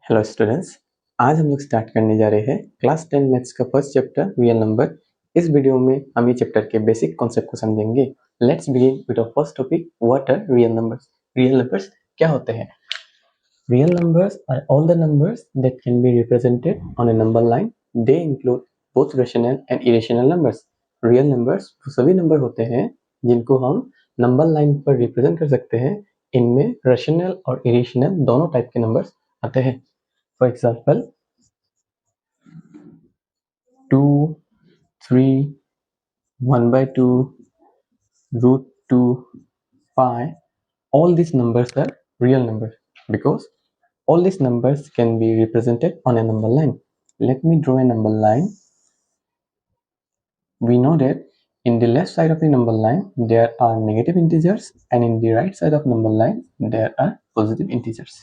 Hello students, आज हम लोग स्टार्ट करने जा रहे हैं क्लास 10 मैथ्स का फर्स्ट चैप्टर रियल नंबर। इस वीडियो में हम ये चैप्टर के बेसिक कॉन्सेप्ट को समझेंगे। Let's begin with our first topic, what are real numbers. Real numbers क्या होते हैं? Real numbers are all the numbers that can be represented on a number line. They include both rational and irrational numbers. Real numbers वो सभी number होते हैं जिनको हम number line पर रिप्रेजेंट कर सकते हैं। इनमें रेशनल और इरेशनल दोनों टाइप के नंबर्स आते हैं। For example, 2, 3, 1 by 2, root 2, pi, all these numbers are real numbers because all these numbers can be represented on a number line. Let me draw a number line. We know that in the left side of the number line there are negative integers and in the right side of number line there are positive integers.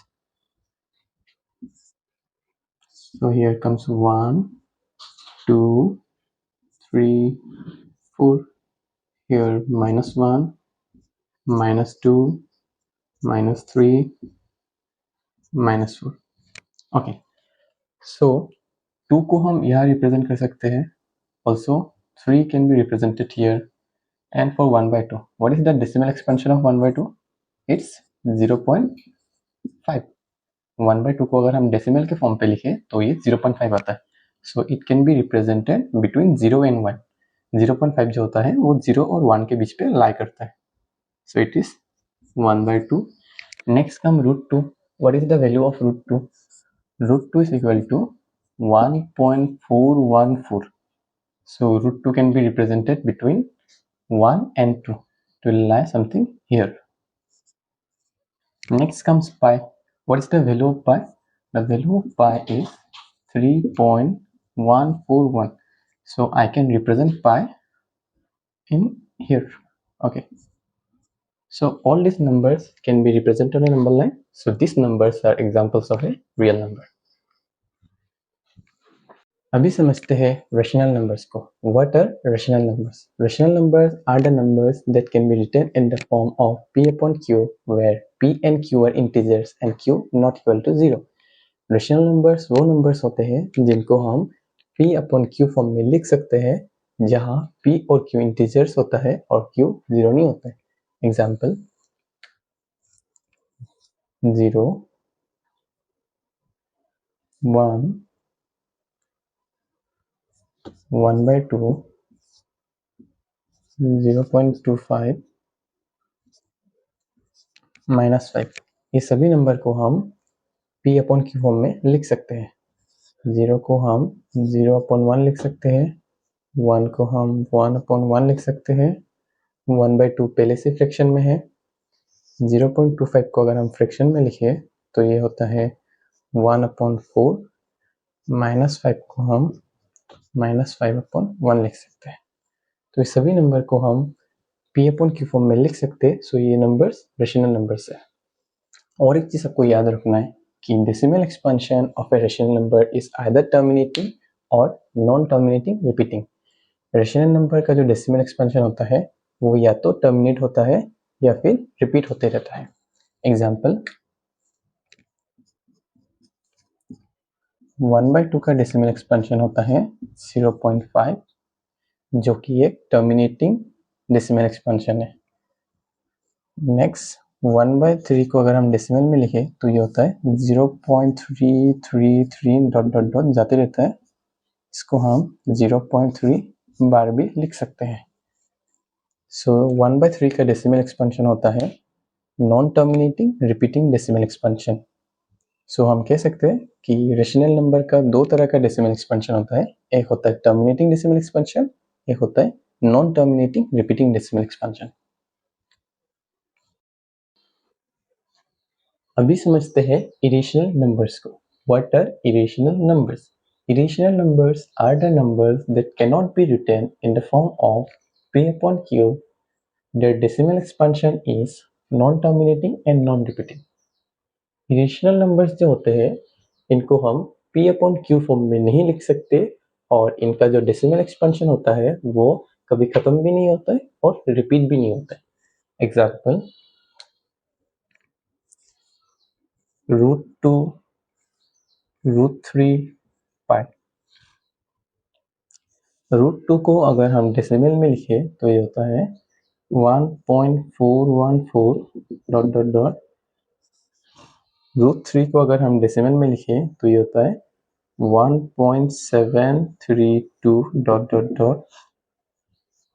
So here comes 1, 2, 3, 4. Here -1, -2, -3, -4. Okay, सो 2 को हम यहाँ represent कर सकते हैं। Also 3 can be represented here. And for 1 by 2, what is the decimal expansion of 1 by 2? It's 0.5। 1 by 2 को अगर हम decimal के फॉर्म पे लिखें तो ये 0.5 आता है। So it can be represented between 0 and 1। 0.5 जो होता है वो 0 और 1 के बीच पे लाई करता है। So it is 1 by 2. Next come root 2. What is the value of root 2? Root 2 is equal to 1.414. So root 2 can be represented between 1 and 2. It will lie something here. Next comes pi. What is the value of pi? The value of pi is 3.141. So I can represent pi in here. Okay. So all these numbers can be represented on a number line. So these numbers are examples of a real number. अभी समझते हैं rational numbers को। What are rational numbers? Rational numbers are the numbers that can be written in the form of p upon q where p and q are integers and q not equal to 0. Rational numbers वो numbers होते हैं जिनको हम p upon q form में लिख सकते हैं जहां p और q इंटीजर्स होता है और q 0 नहीं होता है। Example 0, 1, 1 by 2, 0.25, -5। ये सभी नंबर को हम p अपॉन q फॉर्म में लिख सकते हैं। 0 को हम 0/1 लिख सकते हैं, 1 को हम 1/1 लिख सकते हैं, 1 by 2 पहले से फ्रैक्शन में है। 0.25 को अगर हम फ्रैक्शन में लिखे तो ये होता है 1/4, -5 को हम -5/1 लिख सकते हैं। तो ये सभी नंबर को हम p अपॉन q फॉर्म में लिख सकते हैं। सो ये नंबर्स रेशनल नंबर्स है। और एक चीज आपको याद रखना है कि decimal expansion of a rational number is either terminating और non terminating repeating. Rational number का जो डेसिमल एक्सपेंशन होता है वो या तो टर्मिनेट होता है या फिर रिपीट होते रहता है। एग्जाम्पल 1 by 2 का डेसिमल एक्सपेंशन होता है 0.5 जो कि एक टर्मिनेटिंग डेसिमल एक्सपेंशन है। नेक्स्ट 1 by 3 को अगर हम डेसिमल में लिखे तो ये होता है 0.333 डॉट डॉट डॉट जाते रहता है। इसको हम 0.3 बार भी लिख सकते हैं। सो 1 by 3 का डेसिमल एक्सपेंशन होता है non terminating repeating decimal expansion. So हम कह सकते हैं कि रेशनल नंबर का दो तरह का डेसिमल एक्सपेंशन होता है। एक होता है टर्मिनेटिंग डेसिमल एक्सपेंशन, एक होता है non terminating repeating decimal expansion. अभी समझते हैं इरेशनल नंबर्स को। What are irrational numbers? Irrational numbers are the numbers that cannot be written in the form of p upon q. Their decimal expansion is non-terminating and non-repeating. Irrational numbers जो होते हैं इनको हम p upon q form में नहीं लिख सकते और इनका जो decimal expansion होता है वो कभी खत्म भी नहीं होता है और रिपीट भी नहीं होता है। एग्जाम्पल √2, √3 पाई। √2 को अगर हम डेसिमल में लिखें तो ये होता है 1.414 डॉट डॉट डॉट। √3 को अगर हम डेसिमल में लिखें तो ये होता है 1.732 डॉट डॉट डॉट।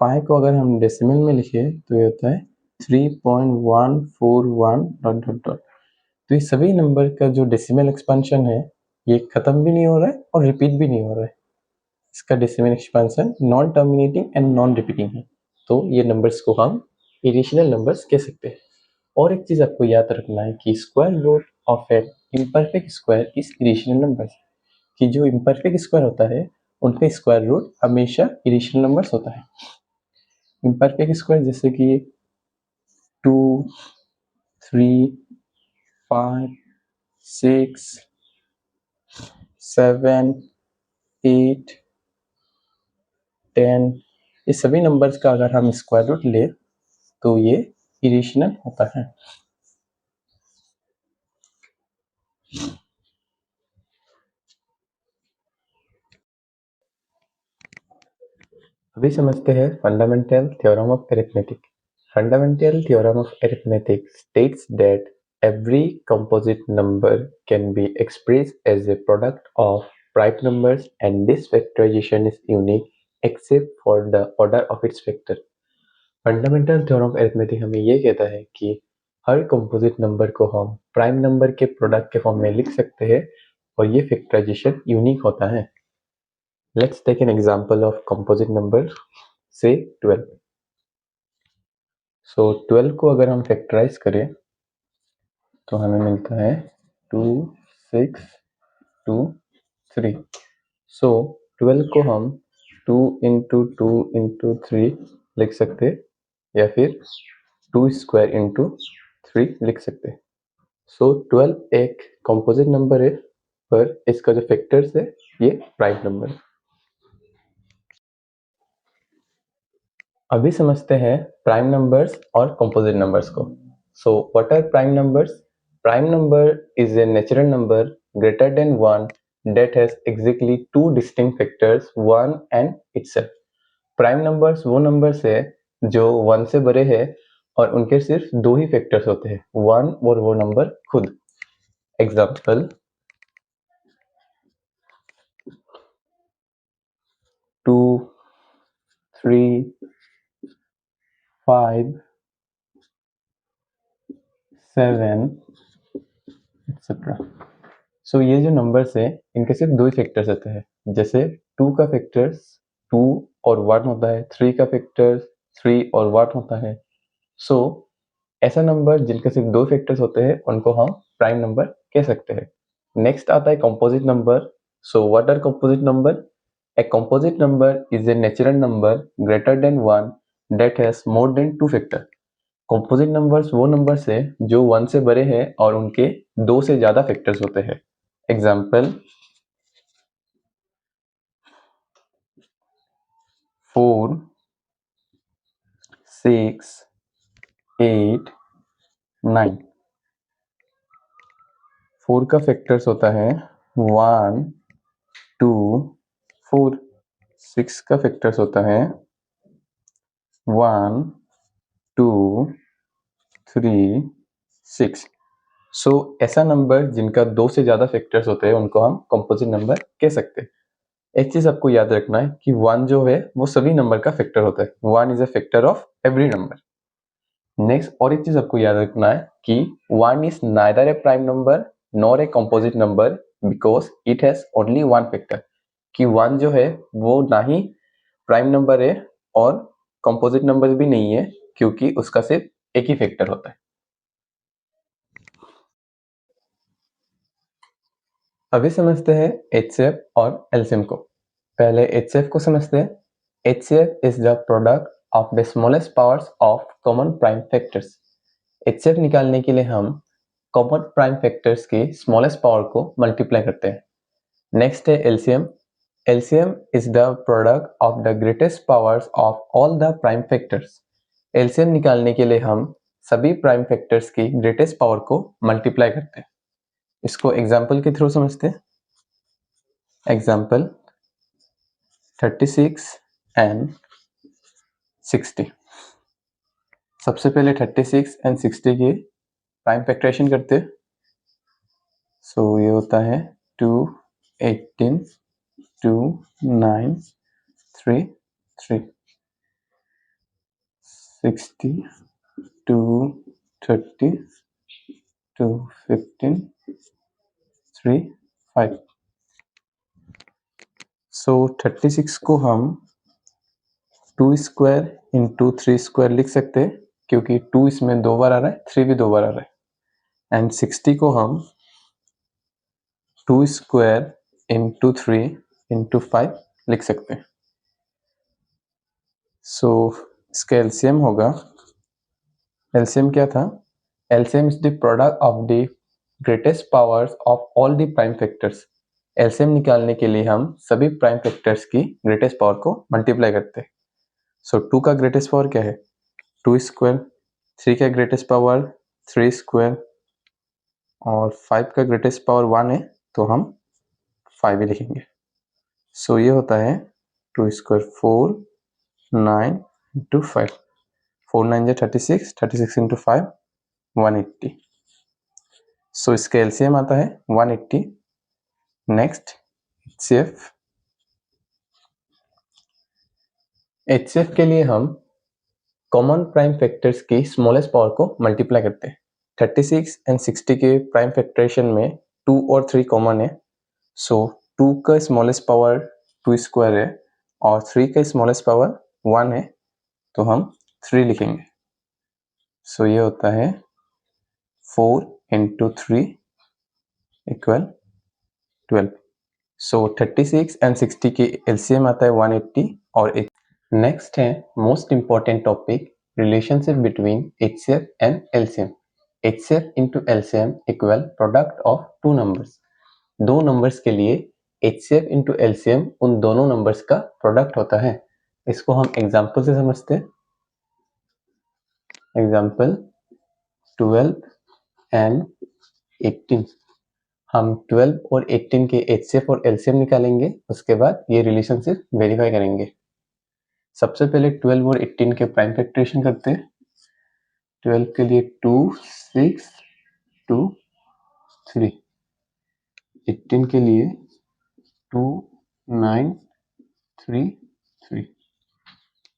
पाई को अगर हम डेसिमल में लिखें तो ये होता है 3.141 डॉट डॉट डॉट। तो ये सभी नंबर का जो डेसिमल एक्सपेंशन है ये खत्म भी नहीं हो रहा है और रिपीट भी नहीं हो रहा है। इसका decimal expansion non terminating and non repeating है, तो ये नंबर्स को हम इरेशनल नंबर्स कह सकते हैं। और एक चीज आपको याद रखना है कि square root of an imperfect square is irrational numbers, कि जो इम्परफेक्ट स्क्वायर होता है उनका स्क्वायर रूट हमेशा इरेशनल नंबर्स होता है। इम्परफेक्ट स्क्वायर जैसे कि 2, 3, 5, 6, 7, 8, 10, ये सभी नंबर्स का अगर हम स्क्वायर रूट ले तो ये इरेशनल होता है। अभी समझते हैं fundamental theorem of arithmetic. Fundamental theorem of arithmetic states that every composite number can be expressed as a product of prime numbers and this factorization is unique except for the order of its factor। Fundamental theorem of arithmetic हमें ये कहता है कि हर composite number को हम prime number के product के form में लिख सकते हैं और ये फैक्टराइजेशन यूनिक होता है। Let's take an example of composite number से 12। सो 12 को अगर हम फैक्टराइज करें तो हमें मिलता है 2, 6, 2, 3। सो 12 को हम 2 इंटू 2 इंटू 3 लिख सकते या फिर 2 स्क्वायर इंटू 3 लिख सकते। सो 12 एक कंपोजिट नंबर है पर इसका जो फैक्टर्स है ये प्राइम नंबर है। अभी समझते हैं प्राइम नंबर्स और कंपोजिट नंबर्स को। So what are prime numbers? Prime number is a natural number greater than 1 that has exactly two distinct factors 1 and itself। Prime numbers वो नंबर्स है जो 1 से बड़े हैं और उनके सिर्फ दो ही फैक्टर्स होते हैं, 1 और वो नंबर खुद। Example 2, 3, 5, 7 etcetera. सो ये जो नंबर्स है इनके सिर्फ दो ही फैक्टर्स होते हैं। जैसे 2 का फैक्टर्स 2 और 1 होता है, 3 का फैक्टर्स 3 और 1 होता है। सो ऐसा नंबर जिनके सिर्फ दो फैक्टर्स होते हैं उनको हम प्राइम नंबर कह सकते हैं। नेक्स्ट आता है composite number. So what are composite number? A composite number is a natural number greater than 1 that has more than two factor. Composite numbers वो नंबर्स है जो 1 से बड़े हैं और उनके दो से ज्यादा फैक्टर्स होते हैं। एग्जाम्पल 4, 6, 8, 9। 4 का फैक्टर्स होता है 1, 2, 4। 6 का फैक्टर्स होता है 1, 2, 3, 6। सो ऐसा नंबर जिनका दो से ज्यादा फैक्टर्स होते हैं उनको हम कंपोजिट नंबर कह सकते हैं। एक चीज आपको याद रखना है कि 1 जो है वो सभी नंबर का फैक्टर होता है। 1 is a factor of every number. Next और एक चीज आपको याद रखना है कि 1 is neither A prime number nor a composite number because it has only one factor. कि 1 जो है वो ना ही प्राइम नंबर है और कंपोजिट नंबर भी नहीं है क्योंकि उसका सिर्फ एक ही फैक्टर होता है। अभी समझते हैं HCF और LCM को। पहले HCF को समझते हैं। HCF is the product of the smallest powers of common prime factors. HCF निकालने के लिए हम कॉमन प्राइम फैक्टर्स के स्मॉलेस्ट पावर को मल्टीप्लाई करते हैं। नेक्स्ट है LCM। LCM is the product of the greatest powers of all the prime factors। LCM निकालने के लिए हम सभी प्राइम फैक्टर्स की ग्रेटेस्ट पावर को मल्टीप्लाई करते हैं। इसको एग्जाम्पल के थ्रू समझते हैं। Example 36 and 60। सबसे पहले 36 एंड 60 के प्राइम फैक्टराइजेशन करते हैं। सो ये होता है 2, 18, 2, 9, 3, 3, 60, 2, 30, 2, 15, 3, 5। सो 36 को हम 2 स्क्वायर इंटू 3 स्क्वायर लिख सकते हैं, क्योंकि 2 इसमें 2 बार आ रहा है, 3 भी 2 बार आ रहा है। एंड 60 को हम 2 स्क्वायर इंटू 3 इंटू 5 लिख सकते हैं। सो इसका एलसीएम होगा, एलसीएम क्या था? LCM is the product of the greatest powers of all the prime factors. LCM निकालने के लिए हम सभी प्राइम फैक्टर्स की ग्रेटेस्ट पावर को मल्टीप्लाई करते हैं। सो 2 का ग्रेटेस्ट पावर क्या है? 2 स्क्वायर। 3 का ग्रेटेस्ट पावर 3 स्क्वायर और 5 का ग्रेटेस्ट पावर 1 है, तो हम 5 ही लिखेंगे। सो ये होता है 2 स्क्वायर 4, 9 इंटू 5, 4 9 36, 36 इंटू 5 180। सो इसका एलसीएम आता है 180। नेक्स्ट एचसीएफ के लिए हम कॉमन प्राइम फैक्टर्स की स्मॉलेस्ट पावर को मल्टीप्लाई करते हैं। 36 एंड 60 के प्राइम फैक्टराइजेशन में 2 और 3 कॉमन है। सो 2 का स्मॉलेस्ट पावर 2 स्क्वायर है और 3 का स्मॉलेस्ट पावर 1 है, तो हम 3 लिखेंगे। सो ये होता है 4 इंटू 3 इक्वल 12। सो 36 एंड 60 के एलसीएम आता है 180 और नेक्स्ट है most important topic, relationship between HCF and LCM. HCF into LCM equal product of two numbers. दो नंबर्स के लिए एचसीएफ इंटू एलसीएम उन दोनों नंबर्स का प्रोडक्ट होता है। इसको हम एग्जाम्पल से समझते हैं। Example 12 and 18। हम 12 और 18 के एचसीएफ और एलसीएम निकालेंगे, उसके बाद ये रिलेशनशिप वेरीफाई करेंगे। सबसे पहले 12 और 18 के प्राइम फैक्टराइजेशन करते हैं। 12 के लिए 2, 6, 2, 3। 18 के लिए 2, 9, 3, 3।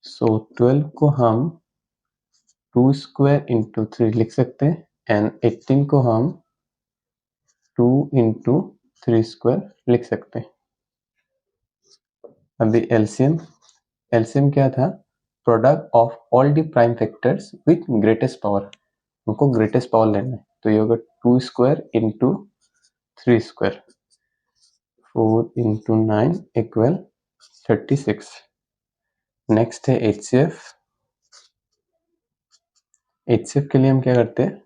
सो 12 को हम 2 स्क्वायर इंटू 3 लिख सकते हैं एंड 18 को हम 2 इंटू 3 स्क्वायर लिख सकते हैं। अभी एलसीएम क्या था? Product of all the prime factors with greatest power. हमको ग्रेटेस्ट पावर लेना है, तो ये होगा 2 square into 3 square. 4 into 9 equal 36। Next है एचसीएफ। एचसीएफ के लिए हम क्या करते हैं?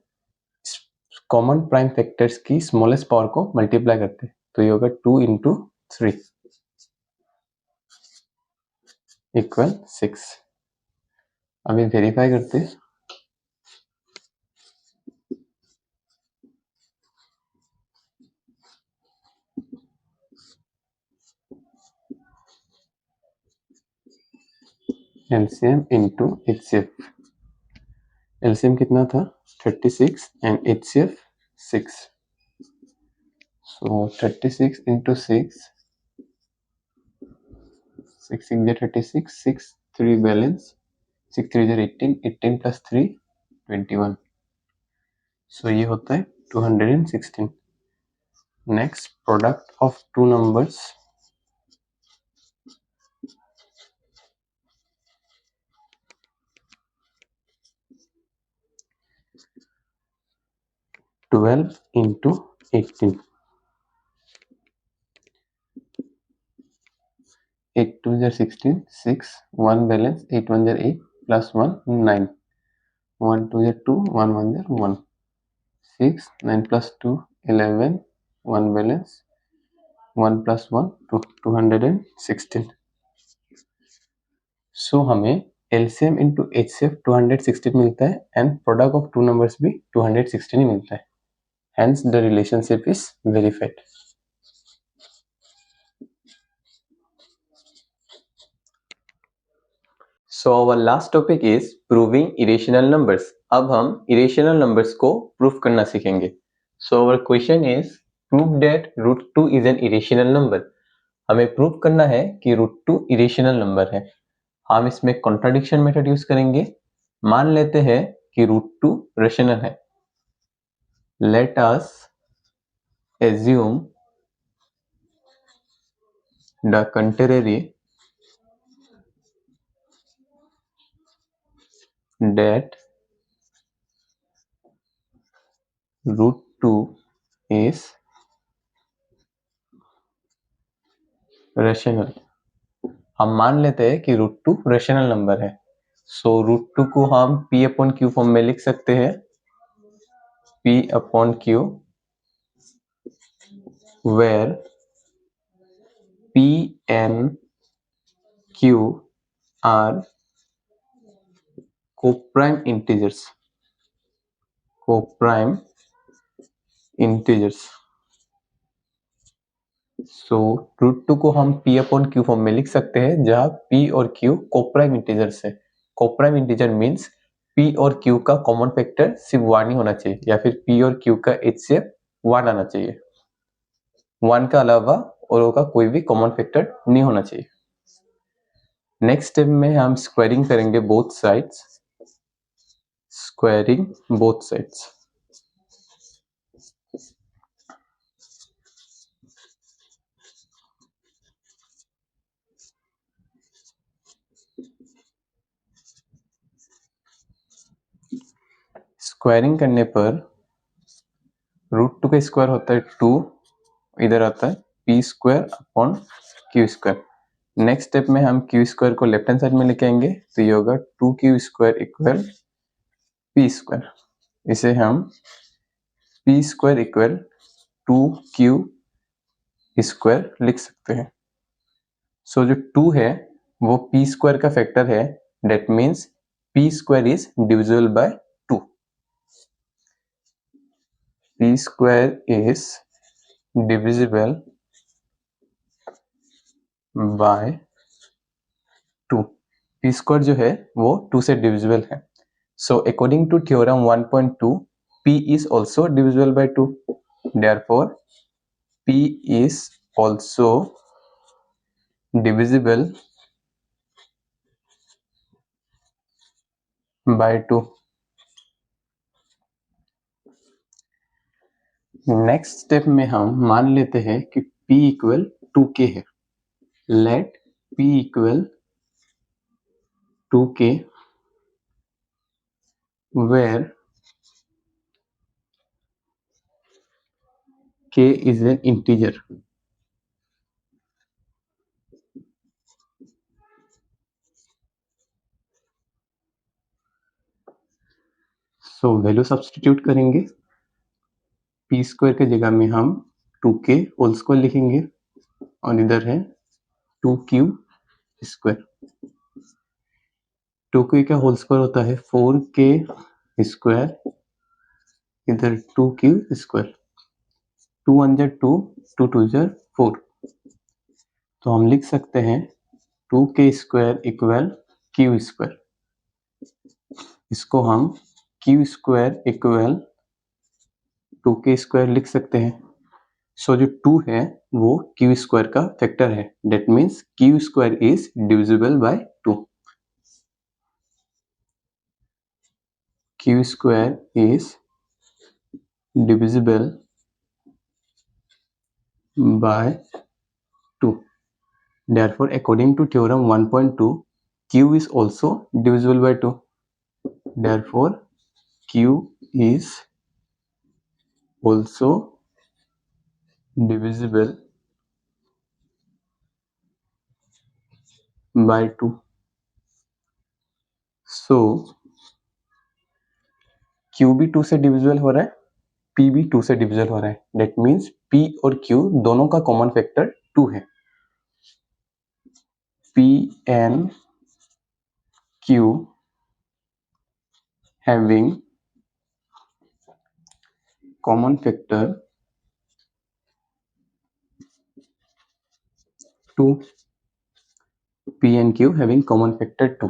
कॉमन प्राइम फैक्टर्स की स्मॉलेस्ट पावर को मल्टीप्लाई करते हैं, तो ये होगा 2 इंटू 3 इक्वल 6। अभी वेरीफाई करते हैं। LCM into HCF. एलसीएम कितना था? 36 and HCF 6। So 36 into 6, 6 6 36, 6 3 balance, 6 3 18, 18 plus 3 21। सो ये होता है 216। Next product of two numbers. Twelve into 18। 8 2 16, 6 1 balance, 8 1 8 plus 1 9, 1 2 2, 1 1 1, 6 9 plus 2 11, 1 balance, 1 plus 1 2, 216। सो हमें एलसीएम इंटू एचसीएफ 216 मिलता है and product of two numbers भी 216 ही मिलता है। Hence the relationship is verified. So our last topic is proving irrational numbers. अब हम irrational numbers को prove करना सीखेंगे. So our question is prove that root 2 is an irrational number. हमें prove करना है कि root 2 irrational number है. हम इसमें contradiction method यूज करेंगे. मान लेते हैं कि root 2 rational है. Let us assume the contrary, that root 2 is rational. हम मान लेते हैं कि रूट 2 रेशनल नंबर है. सो रूट 2 को हम p अपॉन क्यू फॉर्म में लिख सकते हैं. p upon q where p and q are co-prime integers. Co-prime integers. So root 2 को हम p अपॉन क्यू फॉर्म में लिख सकते हैं जहां p और q कोप्राइम इंटीजर्स है. कोप्राइम इंटीजर मींस p और q का कॉमन फैक्टर सिर्फ 1 ही होना चाहिए या फिर p और q का HCF 1 आना चाहिए. 1 का अलावा और का कोई भी कॉमन फैक्टर नहीं होना चाहिए. नेक्स्ट स्टेप में हम स्क्वायरिंग करेंगे both sides. Squaring both sides. Squaring करने पर रूट 2 का स्क्वायर होता है 2, इधर आता है p square upon q square. Next step में हम q स्क्वायर को लेफ्ट हैंड साइड में लेके आएंगे तो ये होगा 2q square equal p square. इसे हम p square equal 2q square लिख सकते हैं. सो जो 2 है वो p स्क्वायर का फैक्टर है. That means p square is divisible by 2. p square is divisible by 2. p square जो है वो 2 से डिविजिबल है. So according to theorem 1.2 p is also divisible by 2. Therefore, p is also divisible by 2. Next step में हम मान लेते हैं कि p इक्वल 2k है. Let p equal 2k where k is an integer. So value substitute करेंगे. p square की जगह में हम 2k होल स्क्वायर लिखेंगे और इधर है 2q स्क्वायर. 2k का होल स्क्वायर होता है 4k स्क्वायर, इधर 2q स्क्वायर. 2 1 जा 2, 2 2 जा 4. तो हम लिख सकते हैं 2k square equal q square. इसको हम q square equal 2k square लिख सकते हैं. सो जो 2 है वो q स्क्वायर का फैक्टर है. That means q square is divisible by 2. q square is divisible by 2. Therefore, according to theorem 1.2, q is also divisible by 2. Therefore, q is also divisible by 2. So, q भी 2 से divisible हो रहा है, p भी 2 से divisible हो रहा है. That means p और q दोनों का कॉमन फैक्टर 2 है. p and q having common factor 2. p and q having common factor 2.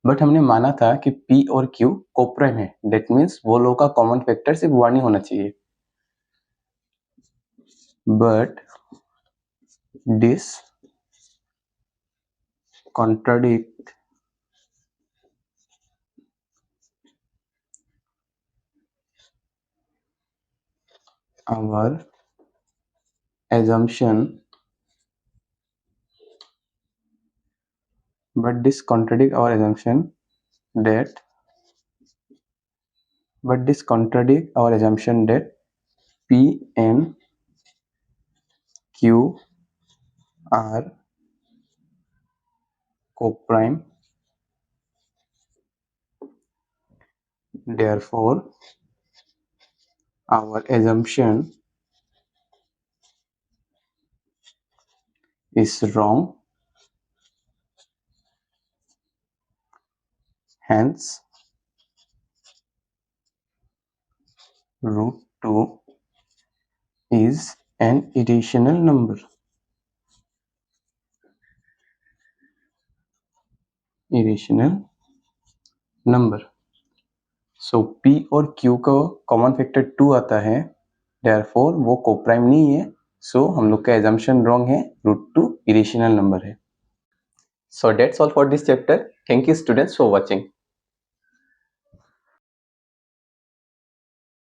But हमने माना था कि P और Q कोप्राइम है, डेट मीन्स वो लोगों का कॉमन फैक्टर सिर्फ 1 ही होना चाहिए. But this contradict our assumption that P and Q are coprime. Therefore, our assumption is wrong. Hence, root 2 is an irrational number. So P और Q का common factor 2 आता है, therefore वो कोप्राइम नहीं है. So हम लोग का assumption wrong है, root 2 irrational number है. So that's all for this chapter. Thank you students for watching.